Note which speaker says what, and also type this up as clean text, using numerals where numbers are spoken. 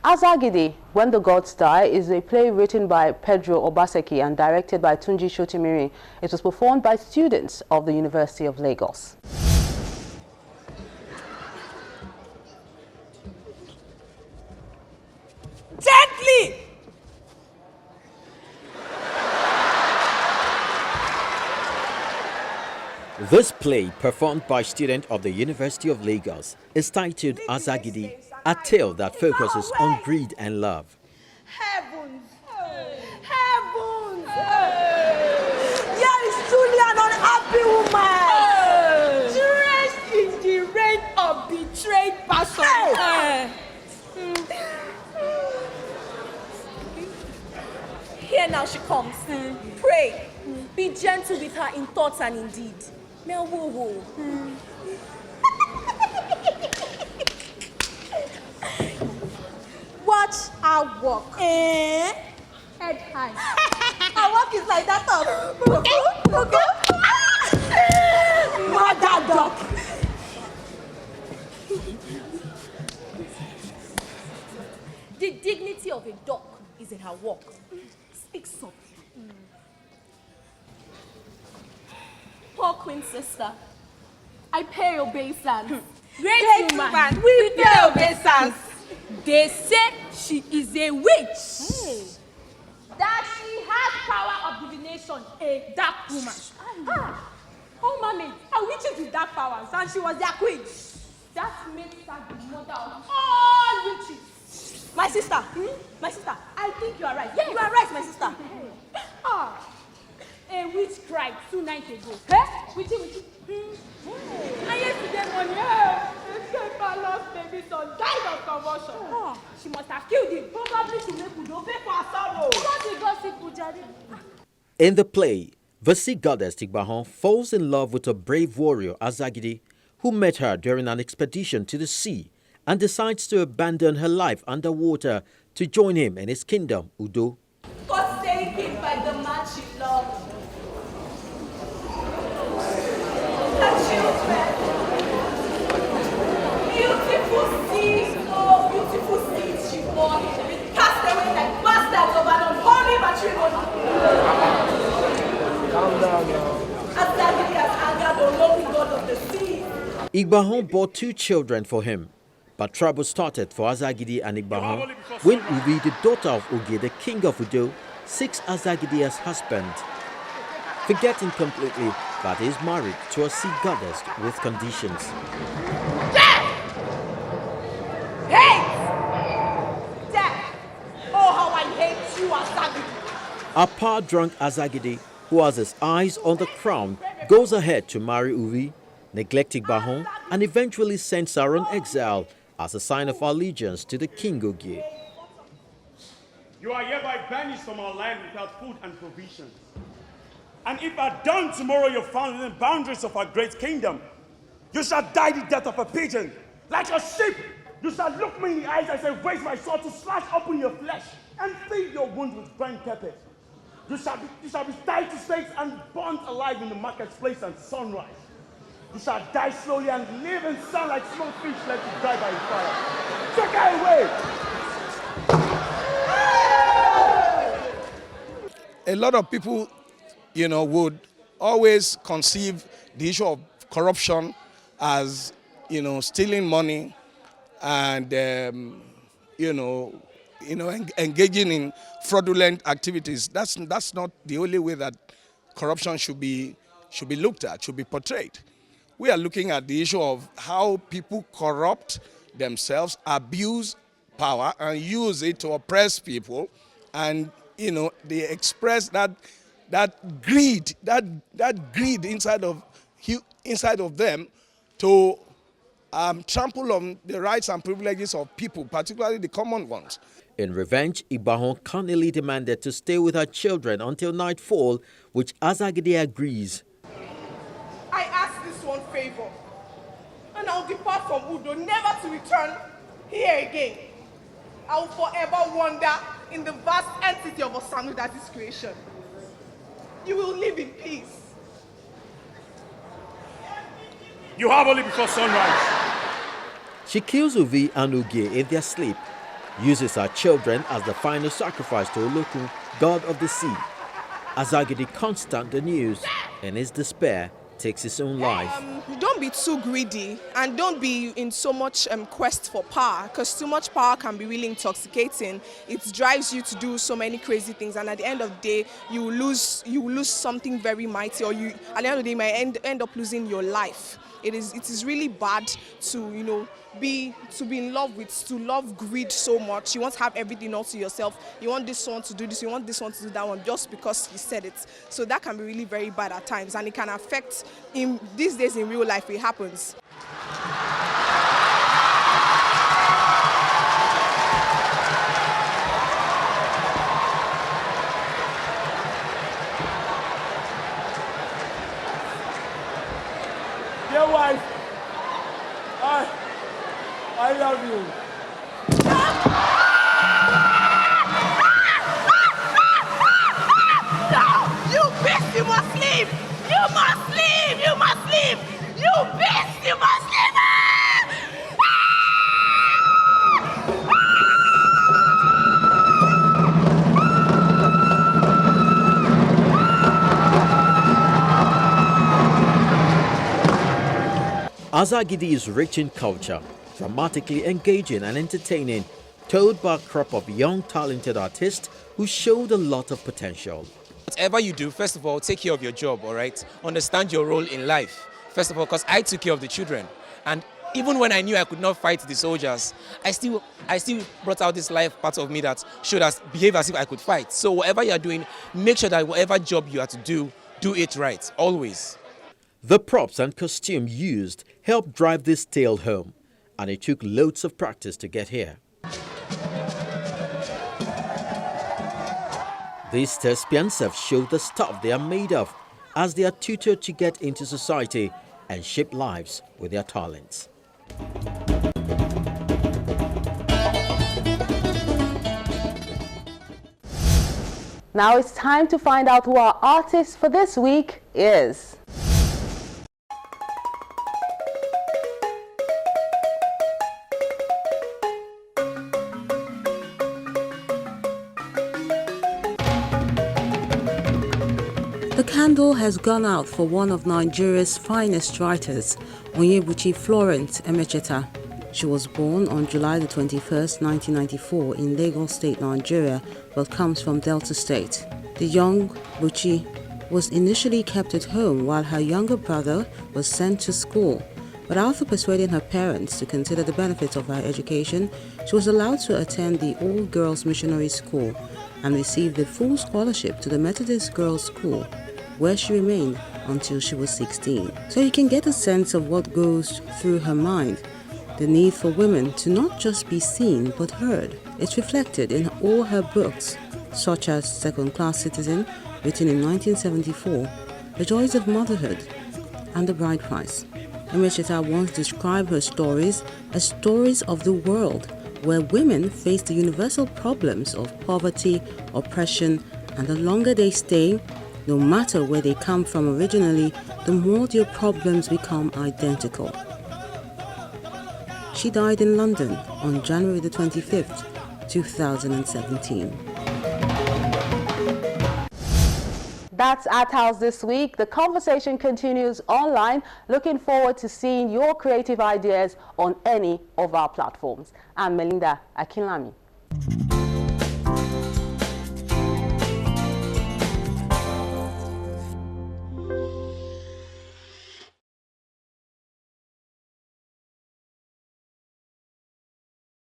Speaker 1: Azagidi, When the Gods Die, is a play written by Pedro Obaseki and directed by Tunji Shotimiri. It was performed by students of the University of Lagos.
Speaker 2: Gently!
Speaker 3: This play, performed by students of the University of Lagos, is titled Azagidi, a tale that focuses on greed and love.
Speaker 2: Heavens! Heavens! Here is truly an unhappy woman! Dressed in the rain of betrayed passion. Here now she comes. Pray, be gentle with her in thoughts and in deed. Watch her walk. Head high. Her walk is like that of mother duck. The dignity of a duck is in her walk. Speak softly. Poor Queen Sister, I pay obeisance. Great woman, we pay obeisance. They say she is a witch. That she has power of divination, a dark woman. Oh, mommy, her witches with dark powers, and she was their queen. That makes her the mother of all witches. My sister, I think you are right. Yeah, you are right, my sister. A witch cried 2 nights ago. Witchy. And yesterday morning, her lost baby son died of convulsion. She must have killed him. Probably she made Kudo pay for her sorrow.
Speaker 3: In the play, the sea goddess Tigbahon falls in love with a brave warrior, Azagidi, who met her during an expedition to the sea and decides to abandon her life underwater to join him in his kingdom, Udo.
Speaker 2: Forsaken by the man she loved. Her children. Beautiful seeds she bore. Cast away like bastards of an unholy matrimony.
Speaker 4: Calm down now.
Speaker 2: Azagidi has angered the lonely god of the sea.
Speaker 3: Igbahon bore 2 children for him, but trouble started for Azagidi and Igbahon when Uvi, the daughter of Oge, the king of Udo, seeks Azagidi as husband, forgetting completely that he is married to a sea goddess with conditions.
Speaker 2: Death! Hate! Death! Oh, how I hate you, Azagidi!
Speaker 3: A power-drunk Azagidi, who has his eyes on the crown, goes ahead to marry Uvi, neglect Igbahon, and eventually sends her on exile as a sign of allegiance to the king Oge.
Speaker 5: You are hereby banished from our land without food and provisions. And if at dawn tomorrow you're found within the boundaries of our great kingdom, you shall die the death of a pigeon. Like a sheep, you shall look me in the eyes as I raise my sword to slash open your flesh and feed your wound with burnt pepper. You shall be tied to stakes and burnt alive in the marketplace at sunrise. You shall die slowly and live in sun like small fish let to die by fire. Take her away!
Speaker 4: A lot of people, would always conceive the issue of corruption as, stealing money and, engaging in fraudulent activities. That's not the only way that corruption should be looked at, should be portrayed. We are looking at the issue of how people corrupt themselves, abuse power, and use it to oppress people, and they express that greed, that greed inside of them to trample on the rights and privileges of people, particularly the common ones.
Speaker 3: In revenge, Igbahon cunningly demanded to stay with her children until nightfall, which Azagidi agrees.
Speaker 2: I ask this one favor, and I'll depart from Udo, never to return here again. I will forever wander in the vast entity of Osanu that is creation. You will live in peace.
Speaker 5: You have only before sunrise.
Speaker 3: She kills Uvi and Uge in their sleep, uses her children as the final sacrifice to Olokun, god of the sea. Azagidi constant the news, in his despair, takes his own life.
Speaker 6: Don't be too greedy and don't be in so much quest for power, because too much power can be really intoxicating. It drives you to do so many crazy things, and at the end of the day you will lose something very mighty, or you at the end of the day you might end up losing your life. It is really bad to be in love with, to love greed so much. You want to have everything all to yourself. You want this one to do this, you want this one to do that one, just because you said it. So that can be really very bad at times, and it can affect, in these days in real life it happens.
Speaker 5: Dear wife, I love you.
Speaker 2: No! You beast, you must leave! You must leave! You must leave! You beast, you must leave!
Speaker 3: Azagidi is rich in culture, dramatically engaging and entertaining, told by a crop of young talented artists who showed a lot of potential.
Speaker 7: Whatever you do, first of all, take care of your job, all right? Understand your role in life. First of all, because I took care of the children. And even when I knew I could not fight the soldiers, I still brought out this life part of me that should behave as if I could fight. So whatever you are doing, make sure that whatever job you are to do it right, always.
Speaker 3: The props and costume used helped drive this tale home, and it took loads of practice to get here. These thespians have showed the stuff they are made of as they are tutored to get into society and shape lives with their talents.
Speaker 1: Now it's time to find out who our artist for this week is.
Speaker 8: The candle has gone out for one of Nigeria's finest writers, Onyebuchi Florence Emecheta. She was born on July the 21st, 1994 in Lagos State, Nigeria, but comes from Delta State. The young Buchi was initially kept at home while her younger brother was sent to school. But after persuading her parents to consider the benefits of her education, she was allowed to attend the All Girls Missionary School and received a full scholarship to the Methodist Girls' School, where she remained until she was 16. So you can get a sense of what goes through her mind. The need for women to not just be seen but heard. It's reflected in all her books, such as Second Class Citizen, written in 1974, The Joys of Motherhood, and The Bride Price. Emecheta once described her stories as stories of the world, where women face the universal problems of poverty, oppression, and the longer they stay, no matter where they come from originally, the more their problems become identical. She died in London on January the 25th, 2017.
Speaker 1: That's Art House this week. The conversation continues online. Looking forward to seeing your creative ideas on any of our platforms. I'm Melinda Akinlami.